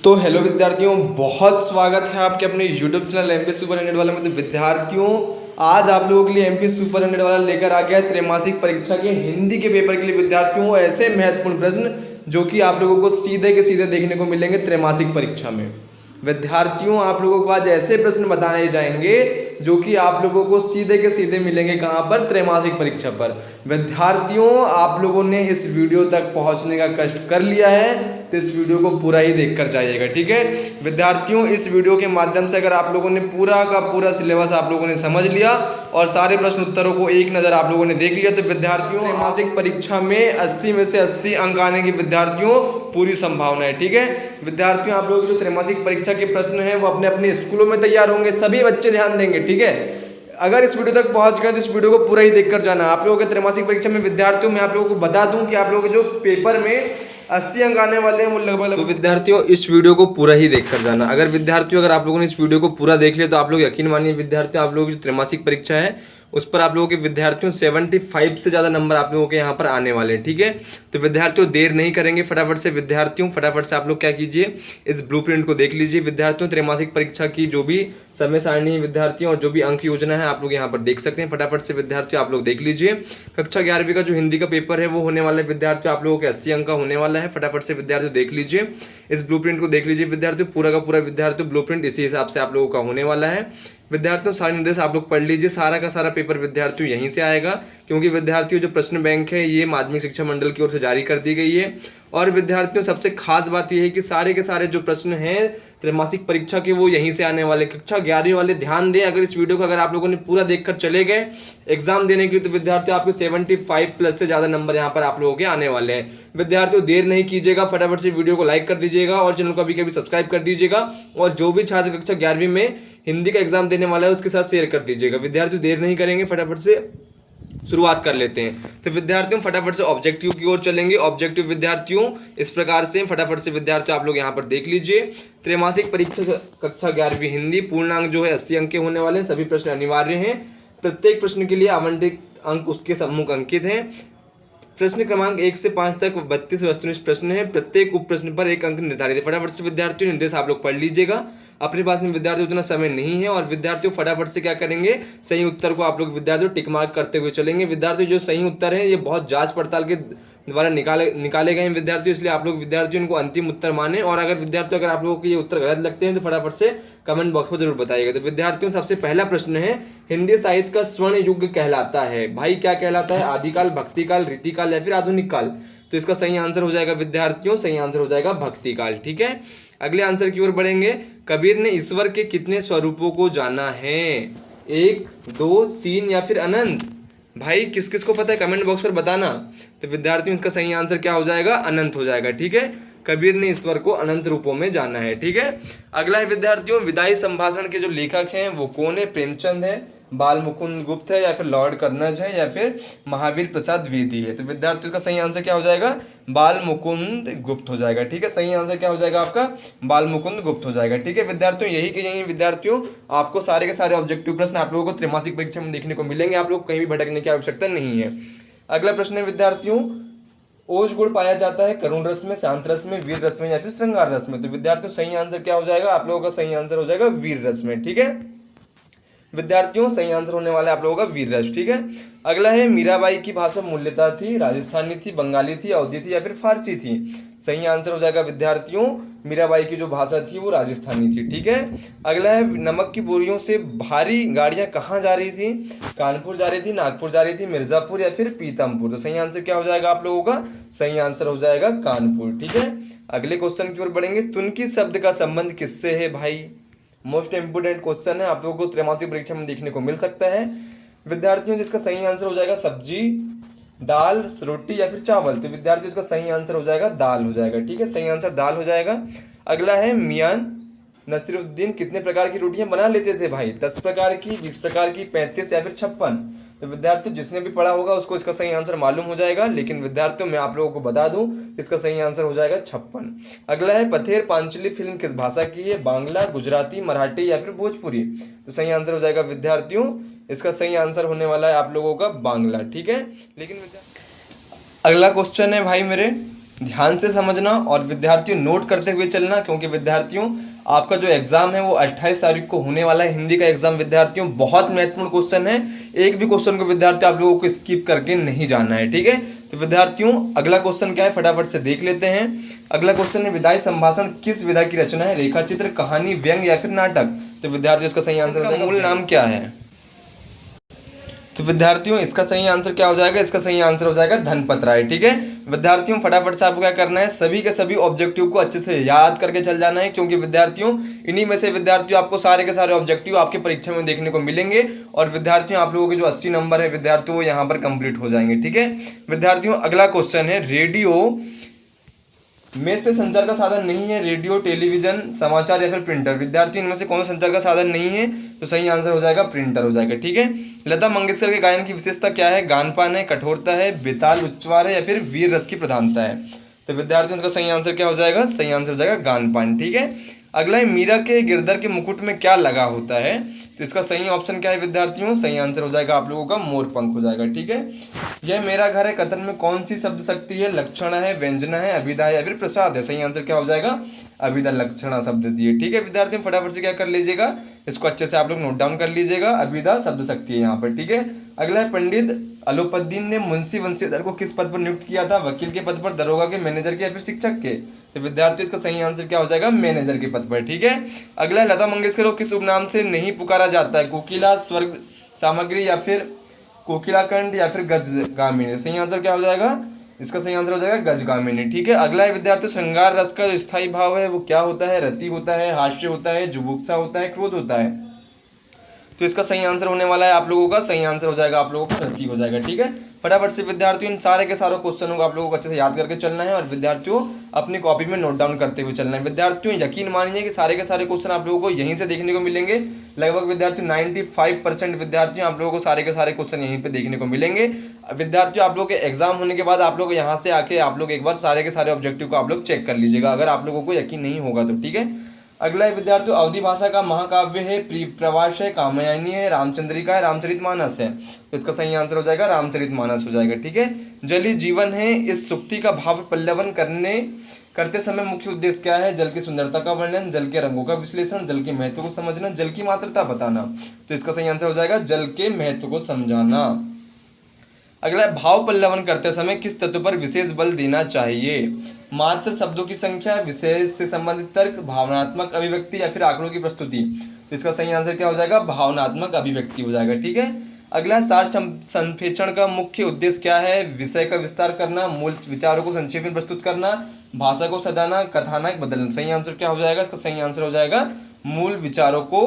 तो हेलो विद्यार्थियों, बहुत स्वागत है आपके अपने यूट्यूब चैनल एमपी सुपर 100 वाले में। तो विद्यार्थियों, आज आप लोगों के लिए एमपी सुपर 100 वाला लेकर आ गया है त्रैमासिक परीक्षा के हिंदी के पेपर के लिए विद्यार्थियों ऐसे महत्वपूर्ण प्रश्न जो कि आप लोगों को सीधे के सीधे देखने को मिलेंगे त्रैमासिक परीक्षा में। विद्यार्थियों, आप लोगों को आज ऐसे प्रश्न बताए जाएंगे जो कि आप लोगों को सीधे के सीधे मिलेंगे कहाँ पर? त्रैमासिक परीक्षा पर। विद्यार्थियों, आप लोगों ने इस वीडियो तक पहुंचने का कष्ट कर लिया है तो इस वीडियो को पूरा ही देखकर जाइएगा, ठीक है विद्यार्थियों। इस वीडियो के माध्यम से अगर आप लोगों ने पूरा का पूरा सिलेबस आप लोगों ने समझ लिया और सारे प्रश्न उत्तरों को एक नज़र आप लोगों ने देख लिया तो विद्यार्थियों, त्रैमासिक परीक्षा में 80 में से 80 अंक आने की विद्यार्थियों पूरी संभावना है, ठीक है विद्यार्थियों। आप लोगों की जो त्रैमासिक परीक्षा के प्रश्न हैं वो अपने अपने स्कूलों में तैयार होंगे, सभी बच्चे ध्यान देंगे, ठीक है। अगर इस वीडियो तक पहुंच गए तो इस वीडियो को पूरा ही देखकर जाना। आप लोगों के त्रैमासिक परीक्षा में विद्यार्थियों, मैं आप लोगों को बता दूं कि आप लोगों के जो पेपर में 80 अंक आने वाले हैं वो लगभग, तो विद्यार्थियों इस वीडियो को पूरा ही देखकर जाना। अगर आप लोगों ने इस वीडियो को पूरा देख लिया तो आप लोग यकीन मानिए विद्यार्थियों, आप लोगों की जो त्रैमासिक परीक्षा है उस पर आप लोगों के विद्यार्थियों 75 से ज़्यादा नंबर आप लोगों के यहाँ पर आने वाले हैं, ठीक है। तो विद्यार्थियों देर नहीं करेंगे, फटाफट से विद्यार्थियों फटाफट से आप लोग क्या कीजिए, इस ब्लूप्रिंट को देख लीजिए विद्यार्थियों। त्रैमासिक परीक्षा की जो भी समय सारणी है विद्यार्थियों और जो भी अंक योजना है आप लोग यहाँ पर देख सकते हैं। फटाफट से विद्यार्थियों आप लोग देख लीजिए। कक्षा 11वीं का जो हिंदी का पेपर है वो होने वाला है विद्यार्थियों, आप लोगों के 80 अंक का होने वाला है। फटाफट से विद्यार्थियों देख लीजिए, इस ब्लूप्रिंट को देख लीजिए विद्यार्थियों, पूरा का पूरा विद्यार्थियों ब्लूप्रिंट इसी हिसाब से आप लोगों का होने वाला है विद्यार्थियों। सारे निर्देश आप लोग पढ़ लीजिए, सारा का सारा पेपर विद्यार्थियों यहीं से आएगा क्योंकि विद्यार्थियों जो प्रश्न बैंक है ये माध्यमिक शिक्षा मंडल की ओर से जारी कर दी गई है। और विद्यार्थियों सबसे खास बात यह है कि सारे के सारे जो प्रश्न हैं त्रैमासिक परीक्षा के वो यहीं से आने वाले। कक्षा 11वीं वाले ध्यान दें, अगर इस वीडियो को अगर आप लोगों ने पूरा देखकर चले गए एग्जाम देने के लिए तो विद्यार्थियों आपके 75+ से ज़्यादा नंबर यहाँ पर आप लोगों के आने वाले हैं। विद्यार्थियों देर नहीं कीजिएगा, फटाफट से वीडियो को लाइक कर दीजिएगा और चैनल को अभी कभी सब्सक्राइब कर दीजिएगा और जो भी छात्र कक्षा 11वीं में हिंदी का एग्जाम देने वाला है उसके साथ शेयर कर दीजिएगा। विद्यार्थियों देर नहीं करेंगे, फटाफट से शुरुआत कर लेते हैं। तो विद्यार्थियों फटाफट से ऑब्जेक्टिव की ओर चलेंगे। ऑब्जेक्टिव विद्यार्थियों इस प्रकार से, फटाफट से विद्यार्थियों आप लोग यहाँ पर देख लीजिए। त्रैमासिक परीक्षा कक्षा 11वीं हिंदी पूर्णांक जो है 80 अंक के होने वाले हैं। सभी प्रश्न अनिवार्य हैं, प्रत्येक प्रश्न के लिए आवंटित अंक उसके सम्मुख अंकित हैं। प्रश्न क्रमांक 1 से 5 तक 32 वस्तुनिष्ठ प्रश्न है, प्रत्येक उप प्रश्न पर 1 अंक निर्धारित है। फटाफट से विद्यार्थियों निर्देश आप लोग पढ़ लीजिएगा, अपने पास में विद्यार्थियों उतना समय नहीं है और विद्यार्थियों फटाफट से क्या करेंगे, सही उत्तर को आप लोग विद्यार्थियों टिक मार्क करते हुए चलेंगे। विद्यार्थियों जो सही उत्तर है ये बहुत जांच पड़ताल के द्वारा निकाले गए हैं विद्यार्थियों, इसलिए आप लोग विद्यार्थियों इनको अंतिम उत्तर माने। और अगर आप लोगों को ये उत्तर गलत लगते हैं तो फटाफट से कमेंट बॉक्स में जरूर बताइएगा। तो विद्यार्थियों सबसे पहला प्रश्न है, हिंदी साहित्य का स्वर्ण युग कहलाता है भाई, क्या कहलाता है? आदिकाल, भक्तिकाल, रीतिकाल या फिर आधुनिक काल? तो इसका सही आंसर हो जाएगा विद्यार्थियों, सही आंसर हो जाएगा भक्तिकाल, ठीक है। अगले आंसर की ओर बढ़ेंगे। कबीर ने ईश्वर के कितने स्वरूपों को जाना है? 1, 2, 3 या फिर अनंत? भाई किस किस को पता है कमेंट बॉक्स पर बताना। तो विद्यार्थियों इसका सही आंसर क्या हो जाएगा? अनंत हो जाएगा, ठीक है। कबीर ने ईश्वर को अनंत रूपों में जाना है, ठीक है। अगला है विद्यार्थियों, विदाई संभाषण के जो लेखक हैं वो कौन है? प्रेमचंद है, बाल मुकुंद गुप्त है या फिर लॉर्ड कर्नज है या फिर महावीर प्रसाद द्विवेदी है? तो विद्यार्थियों का सही आंसर क्या हो जाएगा? बाल मुकुंद गुप्त हो जाएगा, ठीक है। सही आंसर क्या हो जाएगा आपका? बाल मुकुंद गुप्त हो जाएगा, ठीक है विद्यार्थियों। यही के यही विद्यार्थियों आपको सारे के सारे ऑब्जेक्टिव प्रश्न आप लोगों को त्रैमासिक परीक्षा में देखने को मिलेंगे, आप लोग कहीं भी भटकने की आवश्यकता नहीं है। अगला प्रश्न है विद्यार्थियों, ओज गुण पाया जाता है करुण रस में, शांत रस में, वीर रस में या फिर श्रृंगार रस में? तो विद्यार्थियों सही आंसर क्या हो जाएगा? आप लोगों का सही आंसर हो जाएगा वीर रस में, ठीक है विद्यार्थियों। सही आंसर होने वाला है आप लोगों का वीर रस, ठीक है। अगला है, मीराबाई की भाषा मूल्यता थी, राजस्थानी थी, बंगाली थी, अवधी थी या फिर फारसी थी? सही आंसर हो जाएगा विद्यार्थियों, मीराबाई की जो भाषा थी वो राजस्थानी थी, ठीक है। अगला है, नमक की बोरियों से भारी गाड़ियां कहाँ जा रही थी? कानपुर जा रही थी, नागपुर जा रही थी, मिर्जापुर या फिर पीतमपुर? तो सही आंसर क्या हो जाएगा आप लोगों का? सही आंसर हो जाएगा कानपुर, ठीक है। अगले क्वेश्चन की ओर बढ़ेंगे। तुर्की शब्द का संबंध किससे है भाई? मोस्ट इंपोर्टेंट क्वेश्चन है, आप लोगों को त्रैमासिक परीक्षा में देखने को मिल सकता है विद्यार्थियों। जिसका सही आंसर हो जाएगा सब्जी, दाल, रोटी या फिर चावल? तो विद्यार्थियों इसका सही आंसर हो जाएगा दाल हो जाएगा, ठीक है। सही आंसर दाल हो जाएगा। अगला है, मियां नसीरुद्दीन कितने प्रकार की रोटियां बना लेते थे भाई? 10 प्रकार की, 20 प्रकार की, 35 या फिर 56? तो विद्यार्थियों जिसने भी पढ़ा होगा उसको इसका सही आंसर मालूम हो जाएगा, लेकिन विद्यार्थियों मैं आप लोगों को बता दूं इसका सही आंसर हो जाएगा 56। अगला है, पथेर पांचली फिल्म किस भाषा की है? बांग्ला, गुजराती, मराठी या फिर भोजपुरी? तो सही आंसर हो जाएगा विद्यार्थियों, इसका सही आंसर होने वाला है आप लोगों का बांग्ला, ठीक है। लेकिन अगला क्वेश्चन है भाई मेरे, ध्यान से समझना और विद्यार्थियों नोट करते हुए चलना, क्योंकि विद्यार्थियों आपका जो एग्जाम है वो 28 तारीख को होने वाला है। हिंदी का एग्जाम विद्यार्थियों बहुत महत्वपूर्ण क्वेश्चन है, एक भी क्वेश्चन को विद्यार्थी आप लोगों को स्किप करके नहीं जाना है, ठीक है। तो विद्यार्थियों अगला क्वेश्चन क्या है फटाफट से देख लेते हैं। अगला क्वेश्चन है विधायी संभाषण किस विधा की रचना है, रेखाचित्र, कहानी, व्यंग्य या फिर नाटक। तो विद्यार्थियों इसका सही आंसर का मूल नाम क्या है। तो विद्यार्थियों इसका सही आंसर क्या हो जाएगा, इसका सही आंसर हो जाएगा धनपत राय, ठीक है। विद्यार्थियों फटाफट से आपको क्या करना है, सभी के सभी ऑब्जेक्टिव को अच्छे से याद करके चल जाना है, क्योंकि विद्यार्थियों इन्हीं में से विद्यार्थियों आपको सारे के सारे ऑब्जेक्टिव आपके परीक्षा में देखने को मिलेंगे और विद्यार्थियों आप लोगों के जो 80 नंबर है विद्यार्थियों वो यहाँ पर कंप्लीट हो जाएंगे, ठीक है। विद्यार्थियों अगला क्वेश्चन है रेडियो में से संचार का साधन नहीं है, रेडियो, टेलीविजन, समाचार या फिर प्रिंटर। विद्यार्थी इनमें से कौन सा संचार का साधन नहीं है, तो सही आंसर हो जाएगा प्रिंटर हो जाएगा, ठीक है। लता मंगेशकर के गायन की विशेषता क्या है, गानपान है, कठोरता है, बेताल उच्चार है या फिर वीर रस की प्रधानता है। तो विद्यार्थियों का सही आंसर क्या हो जाएगा, सही आंसर हो जाएगा गानपान, ठीक है। अगला है मीरा के गिरधर के मुकुट में क्या लगा होता है, तो इसका सही ऑप्शन क्या है विद्यार्थियों, सही आंसर हो जाएगा आप लोगों का मोर पंख हो जाएगा, ठीक है। यह मेरा घर है कथन में कौन सी शब्द शक्ति है, लक्षण है, व्यंजना है, अभिधा है या फिर प्रसाद है। सही आंसर क्या हो जाएगा, अभिधा लक्षणा शब्द दिए, ठीक है। विद्यार्थियों फटाफट से क्या कर लीजिएगा, इसको अच्छे से आप लोग नोट डाउन कर लीजिएगा, अभिधा शब्द शक्ति है यहाँ पर, ठीक है। अगला है पंडित अलोपद्दीन ने मुंशी वंशीधर को किस पद पर नियुक्त किया था, वकील के पद पर, दरोगा के, मैनेजर के या फिर शिक्षक के। तो विद्यार्थियों इसका सही आंसर क्या हो जाएगा, मैनेजर के पद पर, ठीक है। अगला है लता मंगेशकर को किस उपनाम से नहीं पुकारा जाता है, कोकिला, स्वर्ग सामग्री या फिर कोकिलाकंठ या फिर गजगामिनी। सही आंसर क्या हो जाएगा, इसका सही आंसर हो जाएगा गजगामिनी, ठीक है। अगला है विद्यार्थी श्रृंगार रस का जो स्थायी भाव है वो क्या होता है, रति होता है, हास्य होता है, जुगुप्सा होता है, क्रोध होता है। तो इसका सही आंसर होने वाला है आप लोगों का, सही आंसर हो जाएगा आप लोगों का रति हो जाएगा, ठीक है। फटाफट से विद्यार्थियों इन सारे के सारे क्वेश्चनों को आप लोगों को अच्छे से याद करके चलना है और विद्यार्थियों अपनी कॉपी में नोट डाउन करते हुए चलना है। विद्यार्थियों यकीन मानिए कि सारे के सारे क्वेश्चन आप लोगों को यहीं से देखने को मिलेंगे। लगभग विद्यार्थियों 95% विद्यार्थियों आप लोगों को सारे के सारे क्वेश्चन यहीं पे देखने को मिलेंगे। विद्यार्थियों आप लोगों के एग्जाम होने के बाद आप लोग यहाँ से आके आप लोग एक बार सारे के सारे ऑब्जेक्टिव को आप लोग चेक कर लीजिएगा, अगर आप लोगों को यकीन नहीं होगा तो, ठीक है। अगला है विद्यार्थियों अवधि भाषा का महाकाव्य है, प्रवास है, कामयानी है, रामचंद्रिका है, रामचरितमानस है। तो इसका सही आंसर हो जाएगा रामचरितमानस हो जाएगा, ठीक है। जल ही जीवन है, इस सुक्ति का भाव पल्लवन करते समय मुख्य उद्देश्य क्या है, जल की सुंदरता का वर्णन, जल के रंगों का विश्लेषण, जल के महत्व को समझना, जल की मात्रता बताना। तो इसका सही आंसर हो जाएगा जल के महत्व को समझाना। अगला भाव पल्लवन करते समय किस तत्व पर विशेष बल देना चाहिए, मात्र शब्दों की संख्या, विशेष से संबंधित तर्क, भावनात्मक अभिव्यक्ति या फिर आंकड़ों की प्रस्तुति। तो इसका सही आंसर क्या हो जाएगा, भावनात्मक अभिव्यक्ति हो जाएगा, ठीक है। अगला सार संप्रेषण का मुख्य उद्देश्य क्या है, विषय का विस्तार करना, मूल विचारों को संक्षेप में प्रस्तुत करना, भाषा को सजाना, कथानक बदलना। सही आंसर क्या हो जाएगा, इसका सही आंसर हो जाएगा मूल विचारों को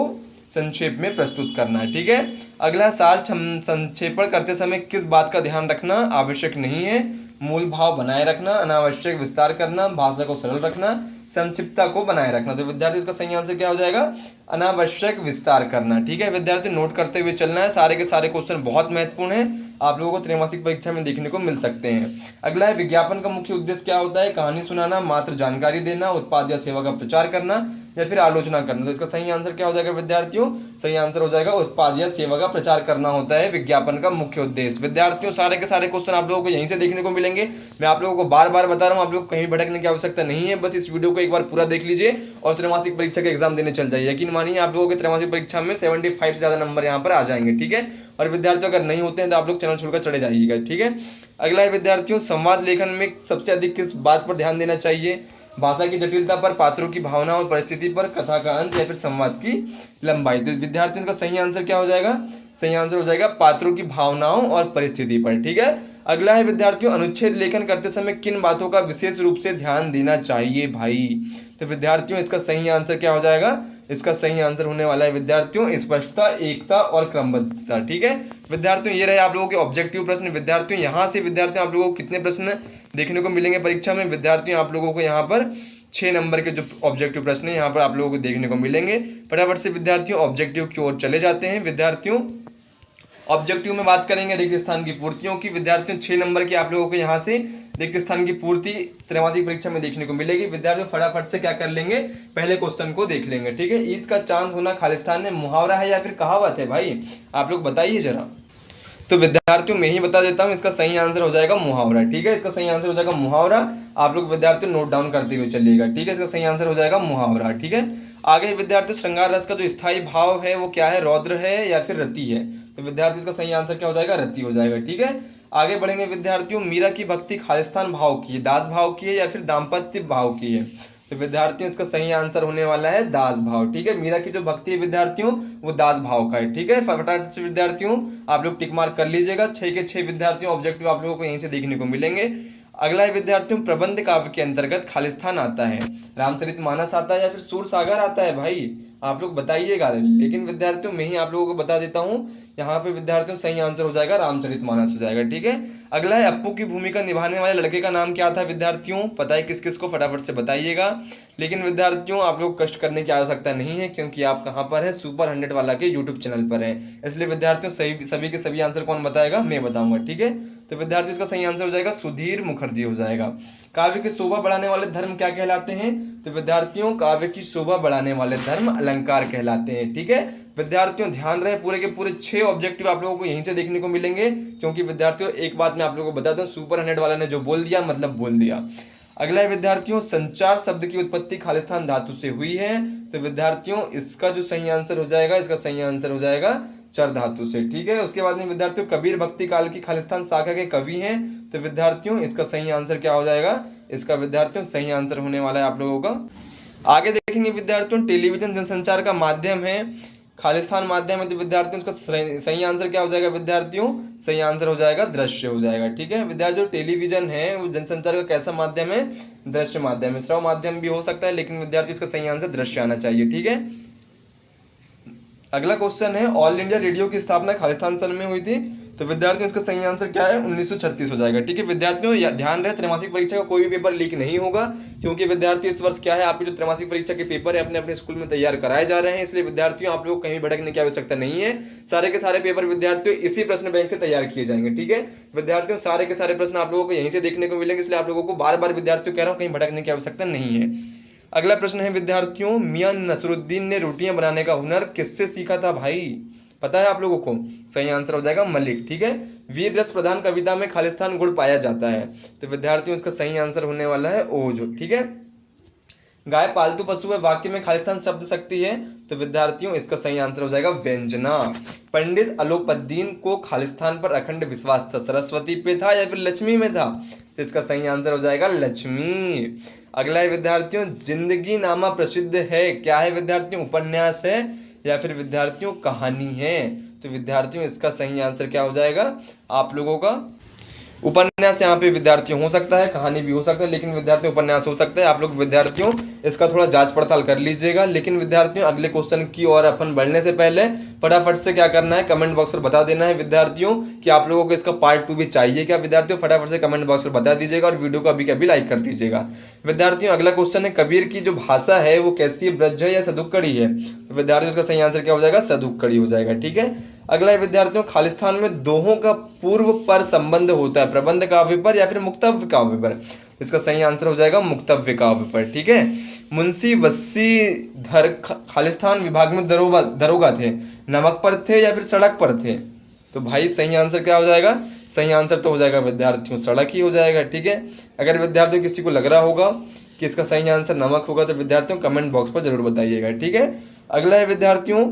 संक्षेप में प्रस्तुत करना है, ठीक है। अगला सार संक्षेपण करते समय किस बात का ध्यान रखना, आवश्यक नहीं है, मूल भाव बनाए रखना, अनावश्यक विस्तार करना, भाषा को सरल रखना, संक्षिप्तता को बनाए रखना। तो विद्यार्थी इसका सही आंसर क्या हो जाएगा, अनावश्यक विस्तार करना, ठीक है। विद्यार्थी नोट करते हुए चलना है, सारे के सारे क्वेश्चन बहुत महत्वपूर्ण है, आप लोगों को त्रैमासिक परीक्षा में देखने को मिल सकते हैं। अगला है विज्ञापन का मुख्य उद्देश्य क्या होता है, कहानी सुनाना, मात्र जानकारी देना, उत्पाद या सेवा का प्रचार करना या फिर आलोचना करना। तो इसका सही आंसर क्या हो जाएगा विद्यार्थियों, सही आंसर हो जाएगा उत्पाद या सेवा का प्रचार करना होता है विज्ञापन का मुख्य उद्देश्य। विद्यार्थियों सारे के सारे क्वेश्चन आप लोगों को यहीं से देखने को मिलेंगे। मैं आप लोगों को बार बार बता रहा हूँ, आप लोग कहीं भटकने की आवश्यकता नहीं है, बस इस वीडियो को एक बार पूरा देख लीजिए और त्रैमासिक परीक्षा के एग्जाम देने चल जाइए। यकीन मानिए आप लोगों के त्रैमासिक परीक्षा में 75 से ज्यादा नंबर यहाँ पर आ जाएंगे, ठीक है। और विद्यार्थियों अगर नहीं होते हैं तो आप लोग चैनल छोड़कर चले जाइएगा, ठीक है। अगला है विद्यार्थियों संवाद लेखन में सबसे अधिक किस बात पर ध्यान देना चाहिए, भाषा की जटिलता पर, पात्रों की भावना और परिस्थिति पर, कथा का अंत या फिर संवाद की लंबाई। तो विद्यार्थियों का सही आंसर क्या हो जाएगा, सही आंसर हो जाएगा पात्रों की भावनाओं और परिस्थिति पर, ठीक है। अगला है विद्यार्थियों अनुच्छेद लेखन करते समय किन बातों का विशेष रूप से ध्यान देना चाहिए भाई। तो विद्यार्थियों इसका सही आंसर क्या हो जाएगा, इसका सही आंसर होने वाला है विद्यार्थियों स्पष्टता, एकता और क्रमबद्धता, ठीक है। विद्यार्थियों ये रहे आप लोगों के ऑब्जेक्टिव प्रश्न। विद्यार्थियों यहाँ से विद्यार्थियों आप लोगों को कितने प्रश्न देखने को मिलेंगे परीक्षा में, विद्यार्थियों आप लोगों को यहाँ पर 6 नंबर के जो ऑब्जेक्टिव प्रश्न है यहाँ पर आप लोगों को देखने को मिलेंगे। फटाफट से विद्यार्थियों ऑब्जेक्टिव की ओर चले जाते हैं। विद्यार्थियों ऑब्जेक्टिव में बात करेंगे रिक्त स्थान की पूर्तियों की। विद्यार्थियों 6 नंबर की आप लोगों को यहाँ से रिक्त स्थान की पूर्ति त्रैमासिक परीक्षा में देखने को मिलेगी। विद्यार्थियों फटाफट से क्या कर लेंगे, पहले क्वेश्चन को देख लेंगे, ठीक है। ईद का चांद होना खालिस्तान में मुहावरा है या फिर कहावत है भाई, आप लोग बताइए जरा। तो विद्यार्थियों मैं ही बता देता हूँ, इसका सही आंसर हो जाएगा मुहावरा। ठीक है, इसका सही आंसर हो जाएगा मुहावरा। आप लोग विद्यार्थियों नोट डाउन करते हुए चलिएगा। ठीक है, इसका सही आंसर हो जाएगा मुहावरा। ठीक है, आगे विद्यार्थी श्रृंगार रस का जो स्थायी भाव है वो क्या है, रौद्र है या फिर रति है। तो विद्यार्थी इसका सही आंसर क्या हो जाएगा, रति हो जाएगा। ठीक है, आगे बढ़ेंगे विद्यार्थियों, मीरा की भक्ति खालिस्तान भाव की है, दास भाव की है या फिर दाम्पत्य भाव की है। तो विद्यार्थियों इसका सही आंसर होने वाला है दास भाव। ठीक है, मीरा की जो भक्ति है विद्यार्थियों वो दास भाव का है। ठीक है, फटाफट से विद्यार्थियों आप लोग टिक मार्क कर लीजिएगा। 6 के 6 विद्यार्थियों ऑब्जेक्टिव आप लोगों को यहीं से देखने को मिलेंगे। अगला है विद्यार्थियों, प्रबंध काव्य के अंतर्गत खालिस्तान आता है, रामचरितमानस आता है या फिर सूरसागर आता है, भाई आप लोग बताइएगा। लेकिन विद्यार्थियों मैं ही आप लोगों को बता देता हूं, यहाँ पे विद्यार्थियों सही आंसर हो जाएगा रामचरितमानस हो जाएगा। ठीक है, अगला है अप्पू की भूमिका निभाने वाले लड़के का नाम क्या था विद्यार्थियों, पता है किस किस को, फटाफट से बताइएगा। लेकिन विद्यार्थियों आप लोग कष्ट करने की आवश्यकता नहीं है, क्योंकि आप कहाँ पर है, सुपर 100 वाला के यूट्यूब चैनल पर हैं। इसलिए विद्यार्थियों सभी के सभी आंसर कौन बताएगा, मैं बताऊंगा। ठीक है, तो विद्यार्थियों इसका सही आंसर हो जाएगा सुधीर मुखर्जी हो जाएगा। काव्य की शोभा बढ़ाने वाले धर्म क्या कहलाते हैं, तो विद्यार्थियों काव्य की शोभा बढ़ाने वाले धर्म अलंकार कहलाते हैं। ठीक है, विद्यार्थियों ध्यान रहे, पूरे के पूरे 6 ऑब्जेक्टिव आप लोगों को यहीं से देखने को मिलेंगे। क्योंकि विद्यार्थियों एक बात मैं आप लोगों को बता दूं, सुपर 100 वाला ने जो बोल दिया मतलब बोल दिया। अगला है विद्यार्थियों, संचार शब्द की उत्पत्ति खालिस्तान धातु से हुई है। तो विद्यार्थियों इसका जो सही आंसर हो जाएगा, इसका सही आंसर हो जाएगा चर धातु से। ठीक है, उसके बाद में विद्यार्थियों, कबीर भक्ति काल की खालिस्तान शाखा के कवि हैं। तो विद्यार्थियों इसका सही आंसर क्या हो जाएगा, इसका विद्यार्थियों सही आंसर होने वाला है आप लोगों का। आगे देखेंगे विद्यार्थियों, टेलीविजन जनसंचार का माध्यम है, खालिस्तान माध्यम है। तो विद्यार्थियों इसका सही आंसर क्या हो जाएगा विद्यार्थियों, सही आंसर हो जाएगा दृश्य हो जाएगा। ठीक है, विद्यार्थियों टेलीविजन है वो जनसंचार का कैसा माध्यम है, दृश्य माध्यम है। श्रव्य माध्यम भी हो सकता है, लेकिन विद्यार्थी इसका सही आंसर दृश्य आना चाहिए। ठीक है, अगला क्वेश्चन है, ऑल इंडिया रेडियो की स्थापना खालिस्तान सन में हुई थी। तो विद्यार्थियों इसका सही आंसर क्या है, 1936 हो जाएगा। ठीक है, विद्यार्थियों ध्यान रहे, त्रैमासिक परीक्षा का कोई भी पेपर लीक नहीं होगा, क्योंकि विद्यार्थी इस वर्ष क्या है, आपके जो त्रैमासिक परीक्षा के पेपर है अपने अपने स्कूल में तैयार कराए जा रहे हैं। इसलिए विद्यार्थियों आप लोग कहीं भटकने की आवश्यकता नहीं है। सारे के सारे पेपर विद्यार्थियों इसी प्रश्न बैंक से तैयार किए जाएंगे। ठीक है, विद्यार्थियों सारे के सारे प्रश्न आप लोगों को यहीं से देखने को मिलेंगे। इसलिए आप लोगों को बार बार विद्यार्थियों कह रहा हूँ, कहीं भटकने की आवश्यकता नहीं है। अगला प्रश्न है विद्यार्थियों, मियां नसरुद्दीन ने रोटियां बनाने का हुनर किससे सीखा था, भाई पता है आप लोगों को, सही आंसर हो जाएगा मलिक। ठीक है, वीर रस प्रधान कविता में खालिस्तान गुण पाया जाता है। तो विद्यार्थियों इसका सही आंसर होने वाला है ओज। ठीक है, गाय पालतू पशु है, वाक्य में खालिस्तान शब्द शक्ति है। तो विद्यार्थियों इसका सही आंसर हो जाएगा व्यंजना। पंडित अलोपद्दीन को खालिस्तान पर अखंड विश्वास था, सरस्वती पे था या फिर लक्ष्मी में था। तो इसका सही आंसर हो जाएगा लक्ष्मी। अगला है विद्यार्थियों, जिंदगी नामा प्रसिद्ध है, क्या है विद्यार्थियों, उपन्यास है या फिर विद्यार्थियों कहानी है। तो विद्यार्थियों इसका सही आंसर क्या हो जाएगा आप लोगों का, उपन्यास यहाँ पे विद्यार्थियों हो सकता है, कहानी भी हो सकता है, लेकिन विद्यार्थियों उपन्यास हो सकता है। आप लोग विद्यार्थियों इसका थोड़ा जांच पड़ताल कर लीजिएगा। लेकिन विद्यार्थियों अगले क्वेश्चन की ओर अपन बढ़ने से पहले फटाफट से क्या करना है, कमेंट बॉक्स पर बता देना है विद्यार्थियों कि आप लोगों को इसका पार्ट 2 भी चाहिए क्या। विद्यार्थियों फटाफट से कमेंट बॉक्स पर बता दीजिएगा और वीडियो को अभी के अभी लाइक कर दीजिएगा। विद्यार्थियों अगला क्वेश्चन है, कबीर की जो भाषा है वो कैसी है, ब्रज है या सदुक्कड़ी है। तो विद्यार्थियों इसका सही आंसर क्या हो जाएगा, सदुक्कड़ी हो जाएगा। ठीक है, अगला है विद्यार्थियों, खालिस्तान में दोहों का पूर्व पर संबंध होता है, प्रबंध काव्य पर या फिर मुक्तव्य काव्य पर। इसका सही आंसर हो जाएगा मुक्तव्य काव्य पर। ठीक है, मुंशी वसीधर खालिस्तान विभाग में दरोगा थे, नमक पर थे या फिर सड़क पर थे। तो भाई सही आंसर क्या हो जाएगा, सही आंसर तो हो जाएगा विद्यार्थियों सड़क ही हो जाएगा। ठीक है, अगर विद्यार्थियों किसी को लग रहा होगा कि इसका सही आंसर नमक होगा तो विद्यार्थियों कमेंट बॉक्स पर जरूर बताइएगा। ठीक है, अगला है विद्यार्थियों,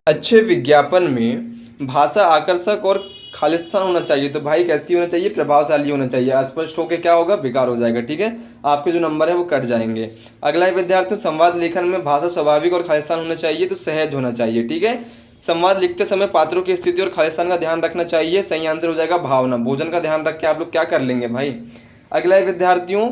अच्छे विज्ञापन में भाषा आकर्षक और खालिस्तान होना चाहिए। तो भाई कैसी होना चाहिए, प्रभावशाली होना चाहिए। अस्पष्ट होकर क्या होगा, बेकार हो जाएगा। ठीक है, आपके जो नंबर है वो कट जाएंगे। अगला है विद्यार्थियों, संवाद लेखन में भाषा स्वाभाविक और खालिस्तान होना चाहिए, तो सहज होना चाहिए। ठीक है, संवाद लिखते समय पात्रों की स्थिति और खालिस्तान का ध्यान रखना चाहिए। सही आंसर हो जाएगा भावना। भोजन का ध्यान रख के आप लोग क्या कर लेंगे भाई। अगला है विद्यार्थियों,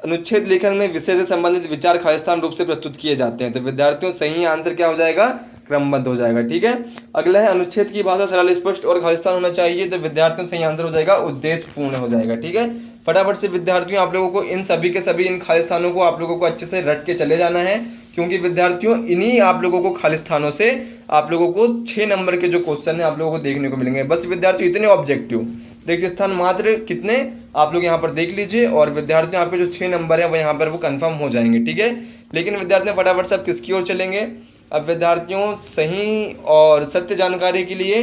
अनुच्छेद लेखन में विषय से संबंधित विचार खालिस्तान रूप से प्रस्तुत किए जाते हैं। तो विद्यार्थियों सही आंसर क्या हो जाएगा, क्रमबद्ध हो जाएगा। ठीक है, अगला है, अनुच्छेद की भाषा सरल स्पष्ट और खालिस्तान होना चाहिए। तो विद्यार्थियों सही आंसर हो जाएगा उद्देश्यपूर्ण हो जाएगा। ठीक है, फटाफट से विद्यार्थियों आप लोगों को इन सभी के सभी इन खालिस्तानों को आप लोगों को अच्छे से रट के चले जाना है, क्योंकि विद्यार्थियों इन्हीं आप लोगों को खालिस्तानों से आप लोगों को 6 नंबर के जो क्वेश्चन है आप लोगों को देखने को मिलेंगे। बस विद्यार्थियों इतने ऑब्जेक्टिव, रिक्त स्थान मात्र कितने आप लोग यहाँ पर देख लीजिए, और विद्यार्थियों आपके जो 6 नंबर है वो यहाँ पर वो कंफर्म हो जाएंगे। ठीक है, लेकिन विद्यार्थियों फटाफट से आप किसकी ओर चलेंगे, अब विद्यार्थियों, सही और सत्य जानकारी के लिए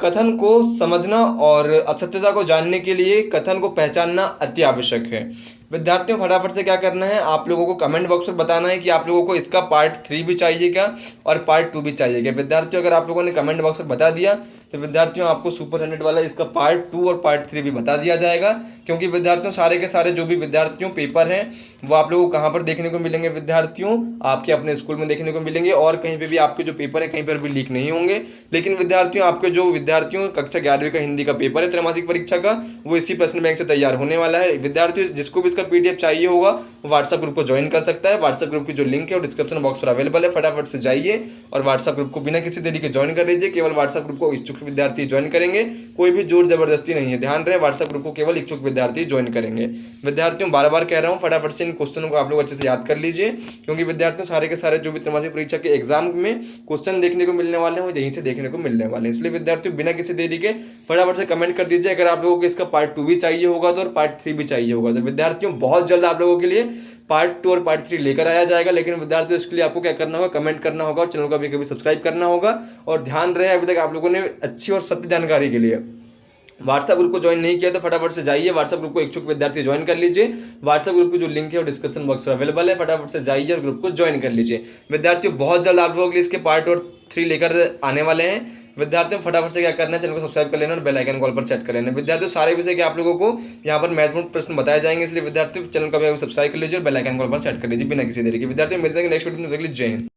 कथन को समझना और असत्यता को जानने के लिए कथन को पहचानना अति आवश्यक है। विद्यार्थियों, फटाफट से क्या करना है, आप लोगों को कमेंट बॉक्स में बताना है कि आप लोगों को इसका पार्ट 3 भी चाहिए क्या और पार्ट 2 भी चाहिए क्या। विद्यार्थियों, अगर आप लोगों ने कमेंट बॉक्स में बता दिया तो विद्यार्थियों आपको सुपर 100 वाला इसका पार्ट 2 और पार्ट 3 भी बता दिया जाएगा। क्योंकि विद्यार्थियों, सारे के सारे जो भी विद्यार्थियों पेपर हैं वो आप लोगों को कहाँ पर देखने को मिलेंगे विद्यार्थियों, आपके अपने स्कूल में देखने को मिलेंगे और कहीं पे भी आपके जो पेपर है कहीं पर भी लीक नहीं होंगे। लेकिन विद्यार्थियों, आपके जो विद्यार्थियों कक्षा 11वीं का हिंदी का पेपर है त्रैमासिक परीक्षा का, वो इसी प्रश्न बैंक से तैयार होने वाला है। विद्यार्थियों, जिसको भी इसका PDF चाहिए होगा वो व्हाट्सएप ग्रुप को ज्वाइन कर सकता है। व्हाट्सएप ग्रुप की जो लिंक है वो डिस्क्रिप्शन बॉक्स पर अवेलेबल है। फटाफट से जाइए और व्हाट्सएप ग्रुप को बिना किसी देरी के ज्वाइन कर लीजिए। केवल व्हाट्सएप ग्रुप को इच्छुक विद्यार्थी ज्वाइन करेंगे, कोई भी जोर जबरदस्ती नहीं है। ध्यान रहे, व्हाट्सएप ग्रुप को केवल इच्छुक विद्यार्थी ज्वाइन करेंगे। विद्यार्थियों, बार बार कह रहा हूँ, फटाफट से इन क्वेश्चनों को आप लोग अच्छे से याद कर लीजिए। क्योंकि विद्यार्थियों, सारे के सारे जो भी त्रैमासिक परीक्षा के एग्जाम में क्वेश्चन देखने को मिलने वाले हैं वो यहीं से देखने को मिलने वाले हैं। इसलिए विद्यार्थियों, बिना किसी देरी के फटाफट से कमेंट कर दीजिए अगर आप लोगों को इसका पार्ट 2 भी चाहिए होगा तो और पार्ट 3 भी चाहिए होगा तो। विद्यार्थियों, बहुत जल्द आप लोगों के लिए पार्ट 2 और पार्ट 3 लेकर आया जाएगा। लेकिन विद्यार्थियों, इसके लिए आपको क्या करना होगा, कमेंट करना होगा और चैनल को कभी सब्सक्राइब करना होगा। और ध्यान रहे, अभी तक आप लोगों ने अच्छी और सत्य जानकारी के लिए व्हाट्सएप ग्रुप को ज्वाइन नहीं किया तो फटाफट से जाइए, व्हाट्सएप ग्रुप को इच्छुक विद्यार्थी ज्वाइन कर लीजिए। व्हाट्सएप ग्रुप की जो लिंक है वो डिस्क्रिप्शन बॉक्स पर अवेलेबल है। फटाफट से जाइए और ग्रुप को ज्वाइन कर लीजिए। विद्यार्थियों, बहुत जल्द आप लोगों के लिए इसके पार्ट और 3 लेकर आने वाले हैं। विद्यार्थियों, फटाफट से क्या करना है, चैनल को सब्सक्राइब कर लेना और बेल आइकन कॉल पर सेट कर लेना। विद्यार्थियों, सारे विषय के आप लोगों को यहाँ पर महत्वपूर्ण प्रश्न बताए जाएंगे, इसलिए विद्यार्थियों चैनल को भी सब्सक्राइब कर लीजिए और बेल आइकन कॉल पर सेट कर लीजिए बिना किसी देरी के। विद्यार्थियों, मिलते हैं नेक्स्ट वीडियो में। जय हिंद।